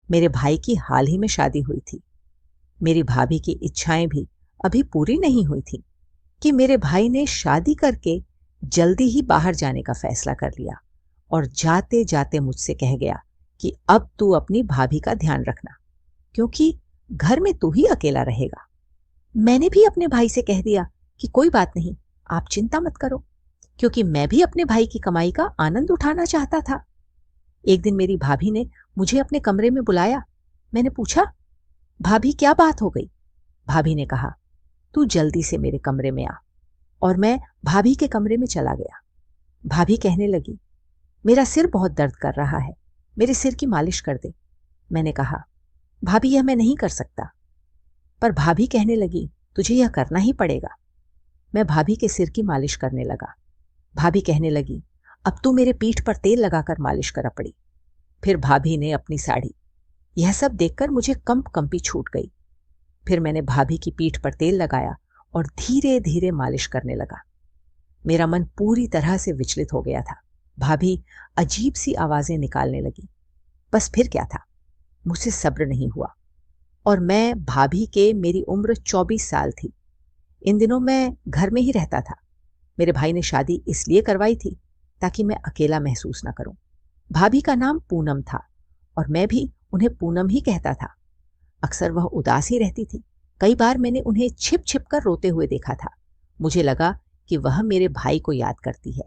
मेरे भाई की हाल ही में शादी हुई थी। मेरी भाभी की इच्छाएं भी अभी पूरी नहीं हुई थी कि मेरे भाई ने शादी करके जल्दी ही बाहर जाने का फैसला कर लिया और जाते जाते मुझसे कह गया कि अब तू अपनी भाभी का ध्यान रखना, क्योंकि घर में तू ही अकेला रहेगा। मैंने भी अपने भाई से कह दिया कि कोई बात नहीं, आप चिंता मत करो, क्योंकि मैं भी अपने भाई की कमाई का आनंद उठाना चाहता था। एक दिन मेरी भाभी ने मुझे अपने कमरे में बुलाया। मैंने पूछा, भाभी क्या बात हो गई? भाभी ने कहा, तू जल्दी से मेरे कमरे में आ। और मैं भाभी के कमरे में चला गया। भाभी कहने लगी, मेरा सिर बहुत दर्द कर रहा है, मेरे सिर की मालिश कर दे। मैंने कहा, भाभी यह मैं नहीं कर सकता। पर भाभी कहने लगी, तुझे यह करना ही पड़ेगा। मैं भाभी के सिर की मालिश करने लगा। भाभी कहने लगी, अब तू मेरे पीठ पर तेल लगाकर मालिश करा पड़ी। फिर भाभी ने अपनी साड़ी। यह सब देखकर मुझे कंपी छूट गई। फिर मैंने भाभी की पीठ पर तेल लगाया और धीरे धीरे मालिश करने लगा। मेरा मन पूरी तरह से विचलित हो गया था। भाभी अजीब सी आवाजें निकालने लगी। बस फिर क्या था, मुझसे सब्र नहीं हुआ और मैं भाभी के मेरी उम्र 24 साल थी। इन दिनों मैं घर में ही रहता था। मेरे भाई ने शादी इसलिए करवाई थी ताकि मैं अकेला महसूस न करूं। भाभी का नाम पूनम था और मैं भी उन्हें पूनम ही कहता था। अक्सर वह उदास ही रहती थी। कई बार मैंने उन्हें छिप छिप कर रोते हुए देखा था। मुझे लगा कि वह मेरे भाई को याद करती है,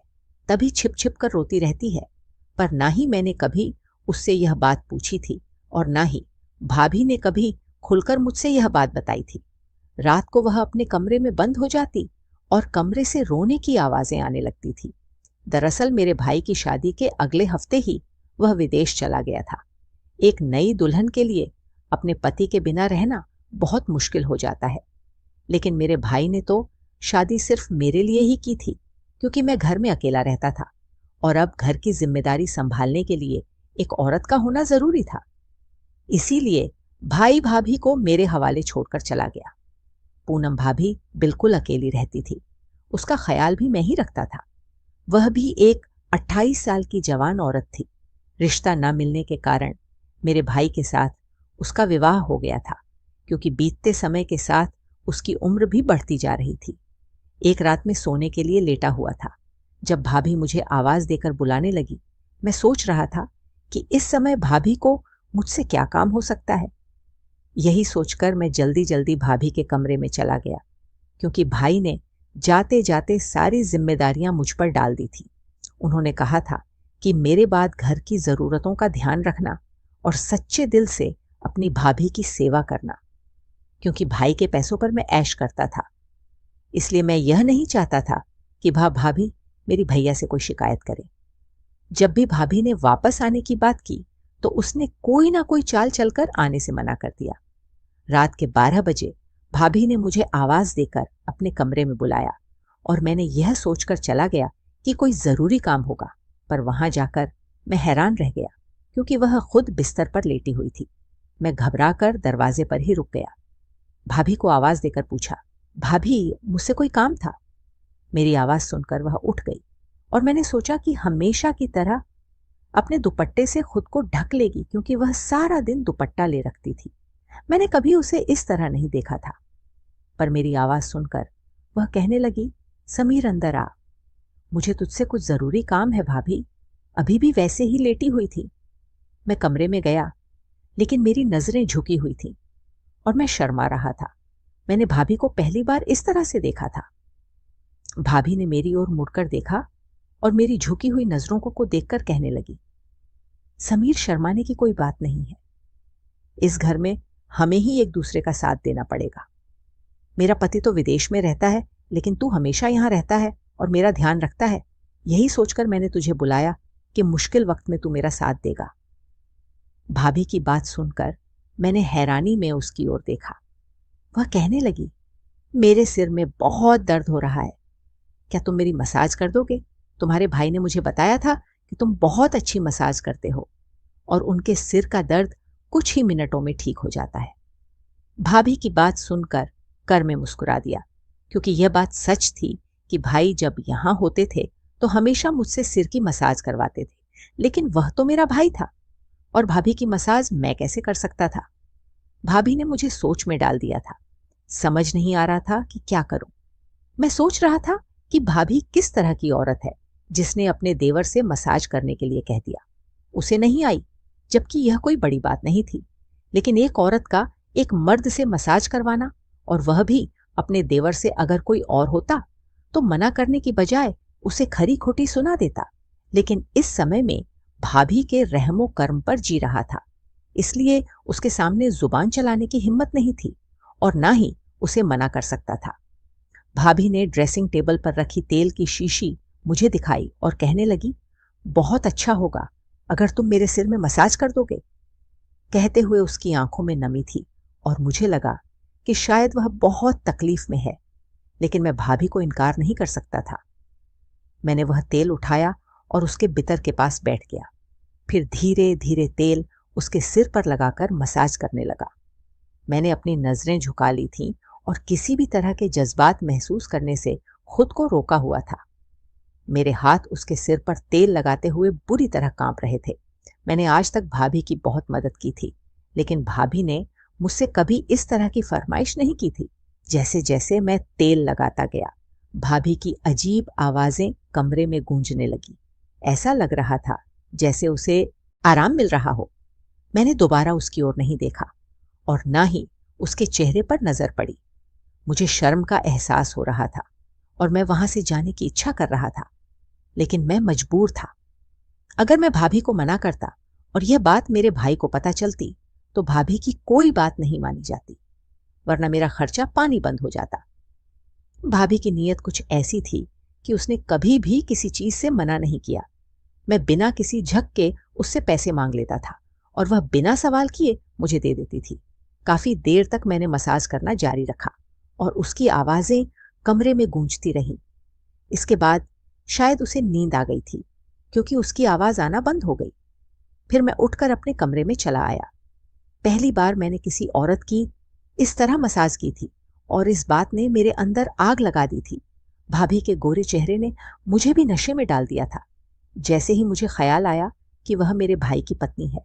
तभी छिप छिप कर रोती रहती है। पर ना ही मैंने कभी उससे यह बात पूछी थी और ना ही भाभी ने कभी खुलकर मुझसे यह बात बताई थी। रात को वह अपने कमरे में बंद हो जाती और कमरे से रोने की आवाजें आने लगती थी। दरअसल मेरे भाई की शादी के अगले हफ्ते ही वह विदेश चला गया था। एक नई दुल्हन के लिए अपने पति के बिना रहना बहुत मुश्किल हो जाता है। लेकिन मेरे भाई ने तो शादी सिर्फ मेरे लिए ही की थी, क्योंकि मैं घर में अकेला रहता था और अब घर की जिम्मेदारी संभालने के लिए एक औरत का होना जरूरी था। इसीलिए भाई भाभी को मेरे हवाले छोड़कर चला गया। पूनम भाभी बिल्कुल अकेली रहती थी। उसका ख्याल भी मैं ही रखता था। वह भी एक 28 साल की जवान औरत थी। रिश्ता न मिलने के कारण मेरे भाई के साथ उसका विवाह हो गया था, क्योंकि बीतते समय के साथ उसकी उम्र भी बढ़ती जा रही थी। एक रात में सोने के लिए लेटा हुआ था जब भाभी मुझे आवाज देकर बुलाने लगी। मैं सोच रहा था कि इस समय भाभी को मुझसे क्या काम हो सकता है। यही सोचकर मैं जल्दी जल्दी भाभी के कमरे में चला गया, क्योंकि भाई ने जाते जाते सारी जिम्मेदारियां मुझ पर डाल दी थी। उन्होंने कहा था कि मेरे बाद घर की जरूरतों का ध्यान रखना और सच्चे दिल से अपनी भाभी की सेवा करना, क्योंकि भाई के पैसों पर मैं ऐश करता था। इसलिए मैं यह नहीं चाहता था कि भाभी मेरी भैया से कोई शिकायत करे। जब भी भाभी ने वापस आने की बात की तो उसने कोई ना कोई चाल चलकर आने से मना कर दिया। रात के 12 बजे भाभी ने मुझे आवाज देकर अपने कमरे में बुलाया और मैंने यह सोचकर चला गया कि कोई जरूरी काम होगा। पर वहां जाकर मैं हैरान रह गया, क्योंकि वह खुद बिस्तर पर लेटी हुई थी। मैं घबराकर दरवाजे पर ही रुक गया। भाभी को आवाज देकर पूछा, भाभी मुझसे कोई काम था? मेरी आवाज सुनकर वह उठ गई और मैंने सोचा कि हमेशा की तरह अपने दुपट्टे से खुद को ढक लेगी, क्योंकि वह सारा दिन दुपट्टा ले रखती थी। मैंने कभी उसे इस तरह नहीं देखा था। पर मेरी आवाज सुनकर वह कहने लगी, समीर अंदर आ, मुझे तुझसे कुछ जरूरी काम है भाभी। अभी भी वैसे ही लेटी हुई थी। मैं कमरे में गया, लेकिन मेरी नजरें झुकी हुई थीं और मैं शर्मा रहा था। मैंने भाभी को पहली बार इस तरह से देखा था। भाभी ने मेरी ओर मुड़कर देखा और मेरी झुकी हुई नजरों को देखकर कहने लगी, समीर शर्माने की कोई बात नहीं है। इस घर में हमें ही एक दूसरे का साथ देना पड़ेगा। मेरा पति तो विदेश में रहता है, लेकिन तू हमेशा यहां रहता है और मेरा ध्यान रखता है। यही सोचकर मैंने तुझे बुलाया कि मुश्किल वक्त में तू मेरा साथ देगा। भाभी की बात सुनकर मैंने हैरानी में उसकी ओर देखा। वह कहने लगी, मेरे सिर में बहुत दर्द हो रहा है, क्या तुम मेरी मसाज कर दोगे? तुम्हारे भाई ने मुझे बताया था कि तुम बहुत अच्छी मसाज करते हो और उनके सिर का दर्द कुछ ही मिनटों में ठीक हो जाता है। भाभी की बात सुनकर कर में मुस्कुरा दिया, क्योंकि यह बात सच थी कि भाई जब यहां होते थे तो हमेशा मुझसे सिर की मसाज करवाते थे, लेकिन वह तो मेरा भाई था। और भाभी की मसाज मैं कैसे कर सकता था। भाभी ने मुझे सोच में डाल दिया था। समझ नहीं आ रहा था कि क्या करूं। मैं सोच रहा था कि भाभी किस तरह की औरत है जिसने अपने देवर से मसाज करने के लिए कह दिया। उसे नहीं आई, जबकि यह कोई बड़ी बात नहीं थी। लेकिन एक औरत का एक मर्द से मसाज करवाना, और वह भी अपने देवर से, अगर कोई और होता तो मना करने की बजाय उसे खरी खोटी सुना देता। लेकिन इस समय में भाभी के रहमो कर्म पर जी रहा था, इसलिए उसके सामने जुबान चलाने की हिम्मत नहीं थी और ना ही उसे मना कर सकता था। भाभी ने ड्रेसिंग टेबल पर रखी तेल की शीशी मुझे दिखाई और कहने लगी, बहुत अच्छा होगा अगर तुम मेरे सिर में मसाज कर दोगे। कहते हुए उसकी आंखों में नमी थी और मुझे लगा कि शायद वह बहुत तकलीफ में है, लेकिन मैं भाभी को इनकार नहीं कर सकता था। मैंने वह तेल उठाया और उसके बितर के पास बैठ गया। फिर धीरे धीरे तेल उसके सिर पर लगाकर मसाज करने लगा। मैंने अपनी नजरें झुका ली थीं और किसी भी तरह के जज्बात महसूस करने से खुद को रोका हुआ था। मेरे हाथ उसके सिर पर तेल लगाते हुए बुरी तरह कांप रहे थे। मैंने आज तक भाभी की बहुत मदद की थी, लेकिन भाभी ने मुझसे कभी इस तरह की फरमाइश नहीं की थी। जैसे जैसे मैं तेल लगाता गया, भाभी की अजीब आवाजें कमरे में गूंजने लगी। ऐसा लग रहा था जैसे उसे आराम मिल रहा हो। मैंने दोबारा उसकी ओर नहीं देखा और ना ही उसके चेहरे पर नजर पड़ी। मुझे शर्म का एहसास हो रहा था और मैं वहां से जाने की इच्छा कर रहा था, लेकिन मैं मजबूर था। अगर मैं भाभी को मना करता और यह बात मेरे भाई को पता चलती तो भाभी की कोई बात नहीं मानी जाती, वरना मेरा खर्चा पानी बंद हो जाता। भाभी की नीयत कुछ ऐसी थी कि उसने कभी भी किसी चीज से मना नहीं किया। मैं बिना किसी झक के उससे पैसे मांग लेता था और वह बिना सवाल किए मुझे दे देती थी। काफी देर तक मैंने मसाज करना जारी रखा और उसकी आवाजें कमरे में गूंजती रहीं। इसके बाद शायद उसे नींद आ गई थी, क्योंकि उसकी आवाज आना बंद हो गई। फिर मैं उठकर अपने कमरे में चला आया। पहली बार मैंने किसी औरत की इस तरह मसाज की थी और इस बात ने मेरे अंदर आग लगा दी थी। भाभी के गोरे चेहरे ने मुझे भी नशे में डाल दिया था। जैसे ही मुझे ख्याल आया कि वह मेरे भाई की पत्नी है,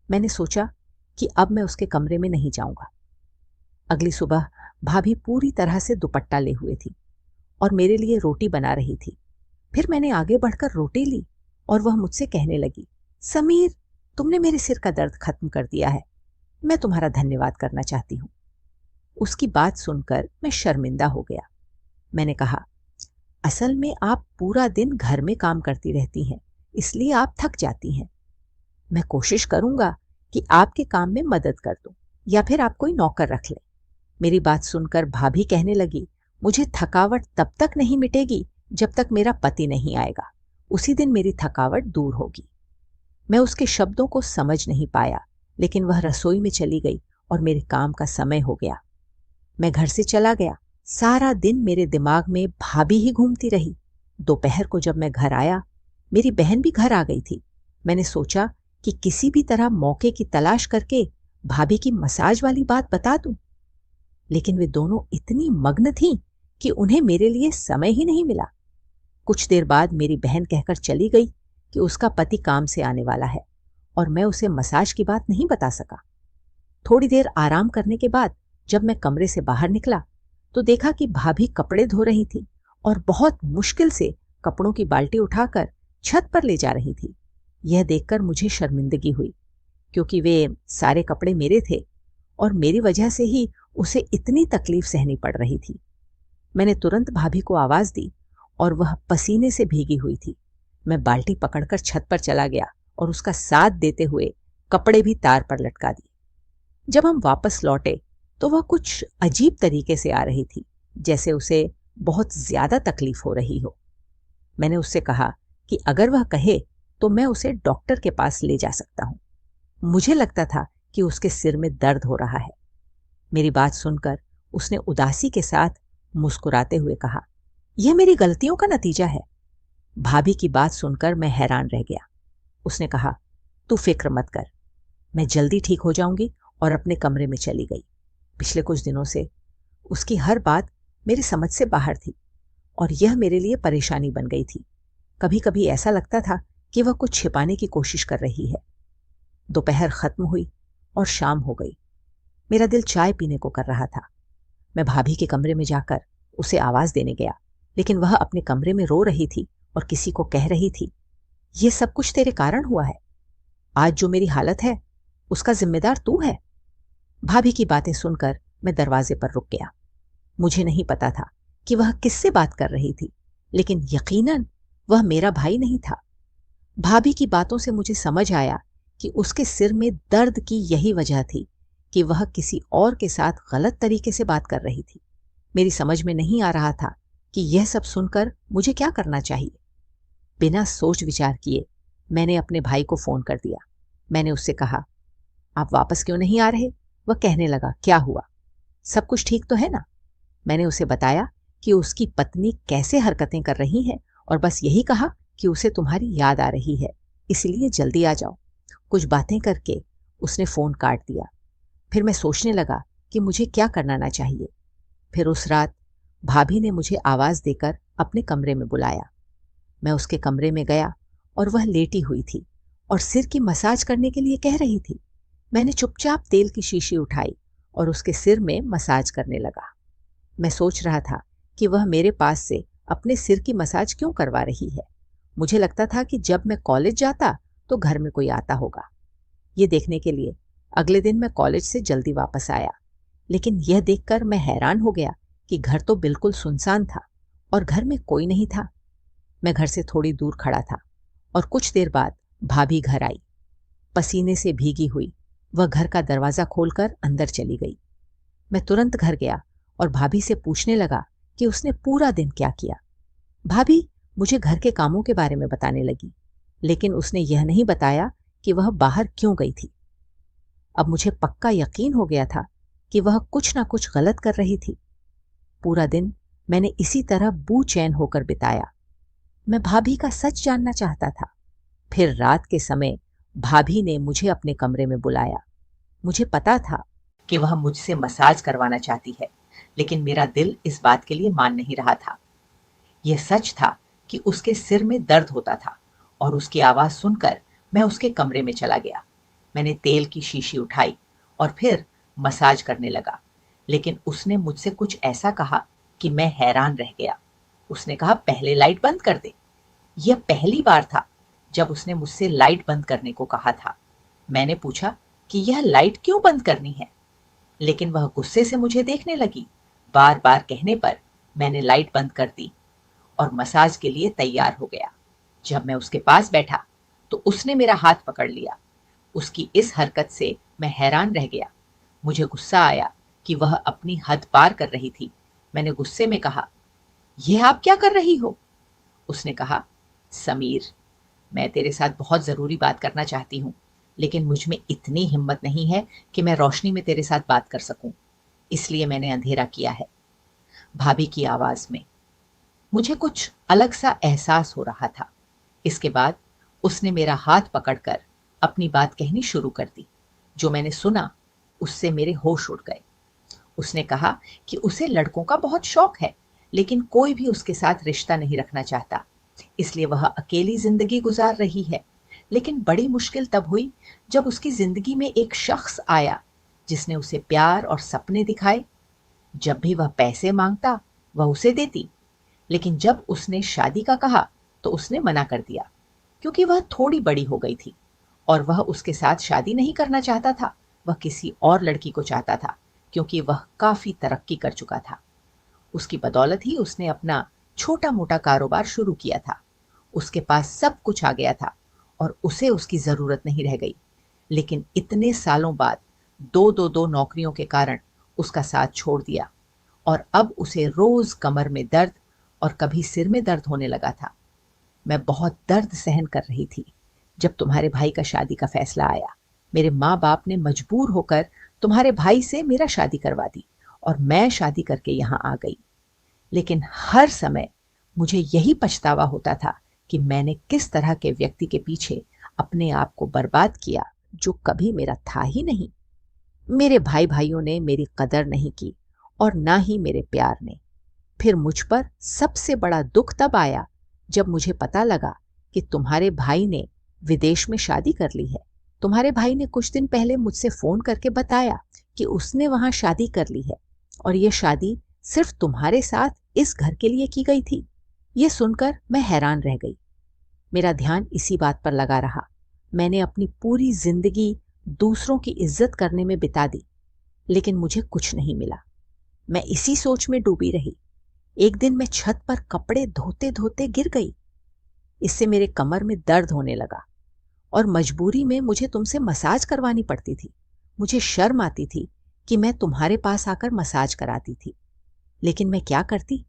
मैंने सोचा कि अब मैं उसके कमरे में नहीं जाऊंगा। अगली सुबह भाभी पूरी तरह से दुपट्टा ले हुए थी और मेरे लिए रोटी बना रही थी। फिर मैंने आगे बढ़कर रोटी ली और वह मुझसे कहने लगी, समीर, तुमने मेरे सिर का दर्द खत्म कर दिया है। मैं तुम्हारा धन्यवाद करना चाहती हूँ। उसकी बात सुनकर मैं शर्मिंदा हो गया। मैंने कहा, असल में आप पूरा दिन घर में काम करती रहती हैं, इसलिए आप थक जाती हैं। मैं कोशिश करूंगा कि आपके काम में मदद कर दूं या फिर आप कोई नौकर रख लें। मेरी बात सुनकर भाभी कहने लगी, मुझे थकावट तब तक नहीं मिटेगी जब तक मेरा पति नहीं आएगा। उसी दिन मेरी थकावट दूर होगी। मैं उसके शब्दों को समझ नहीं पाया, लेकिन वह रसोई में चली गई और मेरे काम का समय हो गया। मैं घर से चला गया। सारा दिन मेरे दिमाग में भाभी ही घूमती रही। दोपहर को जब मैं घर आया, मेरी बहन भी घर आ गई थी। मैंने सोचा कि किसी भी तरह मौके की तलाश करके भाभी की मसाज वाली बात बता दूं, लेकिन वे दोनों इतनी मग्न थीं कि उन्हें मेरे लिए समय ही नहीं मिला। कुछ देर बाद मेरी बहन कहकर चली गई कि उसका पति काम से आने वाला है और मैं उसे मसाज की बात नहीं बता सका। थोड़ी देर आराम करने के बाद जब मैं कमरे से बाहर निकला तो देखा कि भाभी कपड़े धो रही थी और बहुत मुश्किल से कपड़ों की बाल्टी उठाकर छत पर ले जा रही थी। यह देखकर मुझे शर्मिंदगी हुई, क्योंकि वे सारे कपड़े मेरे थे और मेरी वजह से ही उसे इतनी तकलीफ सहनी पड़ रही थी। मैंने तुरंत भाभी को आवाज दी और वह पसीने से भीगी हुई थी। मैं बाल्टी पकड़कर छत पर चला गया और उसका साथ देते हुए कपड़े भी तार पर लटका दिए। जब हम वापस लौटे तो वह कुछ अजीब तरीके से आ रही थी, जैसे उसे बहुत ज्यादा तकलीफ हो रही हो। मैंने उससे कहा कि अगर वह कहे तो मैं उसे डॉक्टर के पास ले जा सकता हूं। मुझे लगता था कि उसके सिर में दर्द हो रहा है। मेरी बात सुनकर उसने उदासी के साथ मुस्कुराते हुए कहा, यह मेरी गलतियों का नतीजा है। भाभी की बात सुनकर मैं हैरान रह गया। उसने कहा, तू फिक्र मत कर, मैं जल्दी ठीक हो जाऊंगी, और अपने कमरे में चली गई। पिछले कुछ दिनों से उसकी हर बात मेरी समझ से बाहर थी और यह मेरे लिए परेशानी बन गई थी। कभी कभी ऐसा लगता था कि वह कुछ छिपाने की कोशिश कर रही है। दोपहर खत्म हुई और शाम हो गई। मेरा दिल चाय पीने को कर रहा था। मैं भाभी के कमरे में जाकर उसे आवाज देने गया, लेकिन वह अपने कमरे में रो रही थी और किसी को कह रही थी, ये सब कुछ तेरे कारण हुआ है। आज जो मेरी हालत है उसका जिम्मेदार तू है। भाभी की बातें सुनकर मैं दरवाजे पर रुक गया। मुझे नहीं पता था कि वह किससे बात कर रही थी, लेकिन यकीनन वह मेरा भाई नहीं था। भाभी की बातों से मुझे समझ आया कि उसके सिर में दर्द की यही वजह थी कि वह किसी और के साथ गलत तरीके से बात कर रही थी। मेरी समझ में नहीं आ रहा था कि यह सब सुनकर मुझे क्या करना चाहिए। बिना सोच विचार किए मैंने अपने भाई को फोन कर दिया। मैंने उससे कहा, आप वापस क्यों नहीं आ रहे? वह कहने लगा, क्या हुआ, सब कुछ ठीक तो है ना? मैंने उसे बताया कि उसकी पत्नी कैसे हरकतें कर रही है और बस यही कहा कि उसे तुम्हारी याद आ रही है, इसलिए जल्दी आ जाओ। कुछ बातें करके उसने फोन काट दिया। फिर मैं सोचने लगा कि मुझे क्या करना चाहिए। फिर उस रात भाभी ने मुझे आवाज देकर अपने कमरे में बुलाया। मैं उसके कमरे में गया और वह लेटी हुई थी और सिर की मसाज करने के लिए कह रही थी। मैंने चुपचाप तेल की शीशी उठाई और उसके सिर में मसाज करने लगा। मैं सोच रहा था कि वह मेरे पास से अपने सिर की मसाज क्यों करवा रही है। मुझे लगता था कि जब मैं कॉलेज जाता तो घर में कोई आता होगा। ये देखने के लिए अगले दिन मैं कॉलेज से जल्दी वापस आया, लेकिन यह देखकर मैं हैरान हो गया कि घर तो बिल्कुल सुनसान था और घर में कोई नहीं था। मैं घर से थोड़ी दूर खड़ा था और कुछ देर बाद भाभी घर आई। पसीने से भीगी हुई वह घर का दरवाजा खोलकर अंदर चली गई। मैं तुरंत घर गया और भाभी से पूछने लगा कि उसने पूरा दिन क्या किया। भाभी मुझे घर के कामों के बारे में बताने लगी, लेकिन उसने यह नहीं बताया कि वह बाहर क्यों गई थी। अब मुझे पक्का यकीन हो गया था कि वह कुछ ना कुछ गलत कर रही थी। पूरा दिन मैंने इसी तरह बेचैन होकर बिताया। मैं भाभी का सच जानना चाहता था। फिर रात के समय भाभी ने मुझे अपने कमरे में बुलाया। मुझे पता था कि वह मुझसे मसाज करवाना चाहती है, लेकिन मेरा दिल इस बात के लिए मान नहीं रहा था। यह सच था कि उसके सिर में दर्द होता था और उसकी आवाज सुनकर मैं उसके कमरे में चला गया। मैंने तेल की शीशी उठाई और फिर मसाज करने लगा, लेकिन उसने मुझसे कुछ ऐसा कहा कि मैं हैरान रह गया। उसने कहा, पहले लाइट बंद कर दे। यह पहली बार था जब उसने मुझसे लाइट बंद करने को कहा था। मैंने पूछा कि यह लाइट क्यों बंद करनी है, लेकिन वह गुस्से से मुझे देखने लगी। बार बार कहने पर मैंने लाइट बंद कर दी और मसाज के लिए तैयार हो गया। जब मैं उसके पास बैठा तो उसने मेरा हाथ पकड़ लिया। उसकी इस हरकत से मैं हैरान रह गया। मुझे गुस्सा आया कि वह अपनी हद पार कर रही थी। मैंने गुस्से में कहा, यह आप क्या कर रही हो? उसने कहा, समीर, मैं तेरे साथ बहुत जरूरी बात करना चाहती हूँ, लेकिन मुझ में इतनी हिम्मत नहीं है कि मैं रोशनी में तेरे साथ बात कर सकूं, इसलिए मैंने अंधेरा किया है। भाभी की आवाज में मुझे कुछ अलग सा एहसास हो रहा था। इसके बाद उसने मेरा हाथ पकड़कर अपनी बात कहनी शुरू कर दी। जो मैंने सुना उससे मेरे होश उड़ गए। उसने कहा कि उसे लड़कों का बहुत शौक है, लेकिन कोई भी उसके साथ रिश्ता नहीं रखना चाहता, इसलिए वह अकेली जिंदगी गुजार रही है। लेकिन बड़ी मुश्किल तब हुई जब उसकी जिंदगी में एक शख्स आया जिसने उसे प्यार और सपने दिखाए। जब भी वह पैसे मांगता वह उसे देती, लेकिन जब उसने शादी का कहा तो उसने मना कर दिया, क्योंकि वह थोड़ी बड़ी हो गई थी और वह उसके साथ शादी नहीं करना चाहता था। वह किसी और लड़की को चाहता था, क्योंकि वह काफी तरक्की कर चुका था। उसकी बदौलत ही उसने अपना छोटा मोटा कारोबार शुरू किया था। उसके पास सब कुछ आ गया था और उसे उसकी जरूरत नहीं रह गई। लेकिन इतने सालों बाद दो नौकरियों के कारण उसका साथ छोड़ दिया और अब उसे रोज कमर में दर्द और कभी सिर में दर्द होने लगा था। मैं बहुत दर्द सहन कर रही थी। जब तुम्हारे भाई का शादी का फैसला आया, मेरे माँ बाप ने मजबूर होकर तुम्हारे भाई से मेरा शादी करवा दी और मैं शादी करके यहाँ आ गई। लेकिन हर समय मुझे यही पछतावा होता था कि मैंने किस तरह के व्यक्ति के पीछे अपने आप को बर्बाद किया, जो कभी मेरा था ही नहीं। मेरे भाई भाइयों ने मेरी कदर नहीं की और ना ही मेरे प्यार ने। फिर मुझ पर सबसे बड़ा दुख तब आया जब मुझे पता लगा कि तुम्हारे भाई ने विदेश में शादी कर ली है। तुम्हारे भाई ने कुछ दिन पहले मुझसे फोन करके बताया कि उसने वहां शादी कर ली है और यह शादी सिर्फ तुम्हारे साथ इस घर के लिए की गई थी। यह सुनकर मैं हैरान रह गई। मेरा ध्यान इसी बात पर लगा रहा। मैंने अपनी पूरी जिंदगी दूसरों की इज्जत करने में बिता दी, लेकिन मुझे कुछ नहीं मिला। मैं इसी सोच में डूबी रही। एक दिन मैं छत पर कपड़े धोते धोते गिर गई। इससे मेरे कमर में दर्द होने लगा और मजबूरी में मुझे तुमसे मसाज करवानी पड़ती थी। मुझे शर्म आती थी कि मैं तुम्हारे पास आकर मसाज कराती थी, लेकिन मैं क्या करती?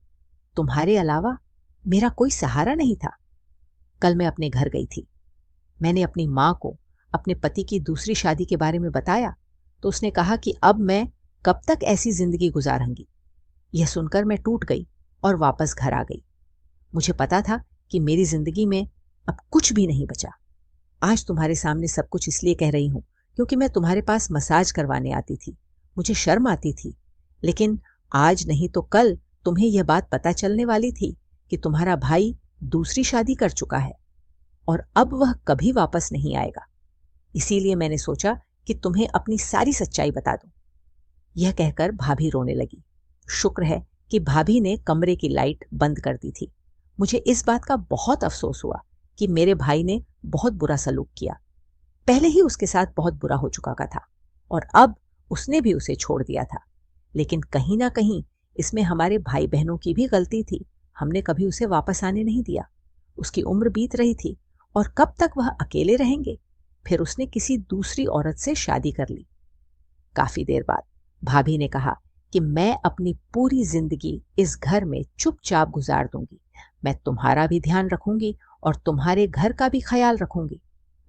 तुम्हारे अलावा मेरा कोई सहारा नहीं था। कल मैं अपने घर गई थी। मैंने अपनी माँ को अपने पति की दूसरी शादी के बारे में बताया तो उसने कहा कि अब मैं कब तक ऐसी जिंदगी गुजारूंगी। यह सुनकर मैं टूट गई और वापस घर आ गई। मुझे पता था कि मेरी जिंदगी में अब कुछ भी नहीं बचा। आज तुम्हारे सामने सब कुछ इसलिए कह रही हूं क्योंकि मैं तुम्हारे पास मसाज करवाने आती थी। मुझे शर्म आती थी, लेकिन आज नहीं तो कल तुम्हें यह बात पता चलने वाली थी कि तुम्हारा भाई दूसरी शादी कर चुका है और अब वह कभी वापस नहीं आएगा। इसीलिए मैंने सोचा कि तुम्हें अपनी सारी सच्चाई बता दूं। यह कहकर भाभी रोने लगी। शुक्र है कि भाभी ने कमरे की लाइट बंद कर दी थी। मुझे इस बात का बहुत अफसोस हुआ कि मेरे भाई ने बहुत बुरा सलूक किया। पहले ही उसके साथ बहुत बुरा हो चुका था और अब उसने भी उसे छोड़ दिया था। लेकिन कहीं ना कहीं इसमें हमारे भाई बहनों की भी गलती थी। हमने कभी उसे वापस आने नहीं दिया। उसकी उम्र बीत रही थी और कब तक वह अकेले रहेंगे। फिर उसने किसी दूसरी औरत से शादी कर ली। काफी देर बाद भाभी ने कहा कि मैं अपनी पूरी जिंदगी इस घर में चुपचाप गुजार दूंगी। मैं तुम्हारा भी ध्यान रखूंगी और तुम्हारे घर का भी ख्याल रखूंगी।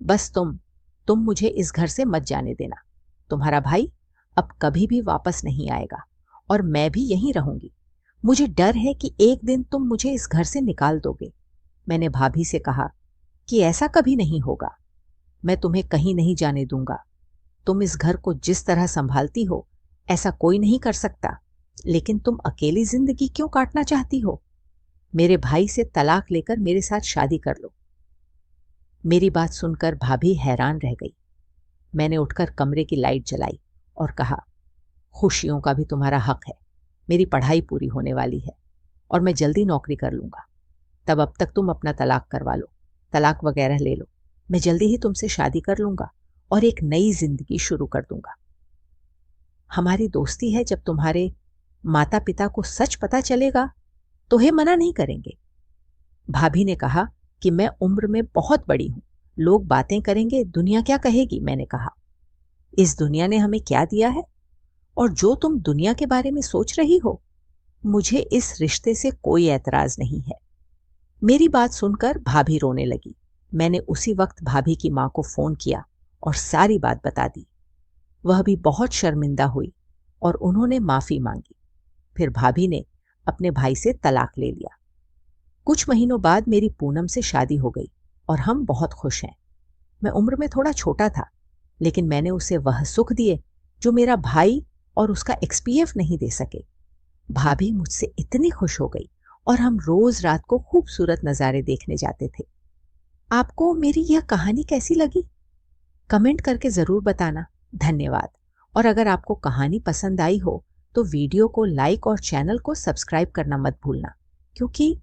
बस तुम मुझे इस घर से मत जाने देना। तुम्हारा भाई अब कभी भी वापस नहीं आएगा और मैं भी यहीं रहूंगी। मुझे डर है कि एक दिन तुम मुझे इस घर से निकाल दोगे। मैंने भाभी से कहा कि ऐसा कभी नहीं होगा। मैं तुम्हें कहीं नहीं जाने दूंगा। तुम इस घर को जिस तरह संभालती हो ऐसा कोई नहीं कर सकता, लेकिन तुम अकेली जिंदगी क्यों काटना चाहती हो? मेरे भाई से तलाक लेकर मेरे साथ शादी कर लो। मेरी बात सुनकर भाभी हैरान रह गई। मैंने उठकर कमरे की लाइट जलाई और कहा, खुशियों का भी तुम्हारा हक है। मेरी पढ़ाई पूरी होने वाली है और मैं जल्दी नौकरी कर लूंगा। तब अब तक तुम अपना तलाक करवा लो, तलाक वगैरह ले लो। मैं जल्दी ही तुमसे शादी कर लूंगा और एक नई जिंदगी शुरू कर दूंगा। हमारी दोस्ती है, जब तुम्हारे माता पिता को सच पता चलेगा तो हे मना नहीं करेंगे। भाभी ने कहा कि मैं उम्र में बहुत बड़ी हूं, लोग बातें करेंगे, दुनिया क्या कहेगी। मैंने कहा, इस दुनिया ने हमें क्या दिया है और जो तुम दुनिया के बारे में सोच रही हो, मुझे इस रिश्ते से कोई एतराज नहीं है। मेरी बात सुनकर भाभी रोने लगी। मैंने उसी वक्त भाभी की मां को फोन किया और सारी बात बता दी। वह भी बहुत शर्मिंदा हुई और उन्होंने माफी मांगी। फिर भाभी ने अपने भाई से तलाक ले लिया। कुछ महीनों बाद मेरी पूनम से शादी हो गई और हम बहुत खुश हैं। मैं उम्र में थोड़ा छोटा था, लेकिन मैंने उसे वह सुख दिए जो मेरा भाई और उसका एक्सपीएफ नहीं दे सके। भाभी मुझसे इतनी खुश हो गई और हम रोज रात को खूबसूरत नजारे देखने जाते थे। आपको मेरी यह कहानी कैसी लगी? कमेंट करके जरूर बताना। धन्यवाद। और अगर आपको कहानी पसंद आई हो तो वीडियो को लाइक और चैनल को सब्सक्राइब करना मत भूलना, क्योंकि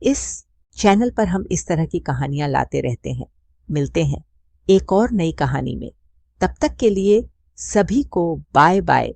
इस चैनल पर हम इस तरह की कहानियां लाते रहते हैं। मिलते हैं एक और नई कहानी में। तब तक के लिए सभी को बाय बाय।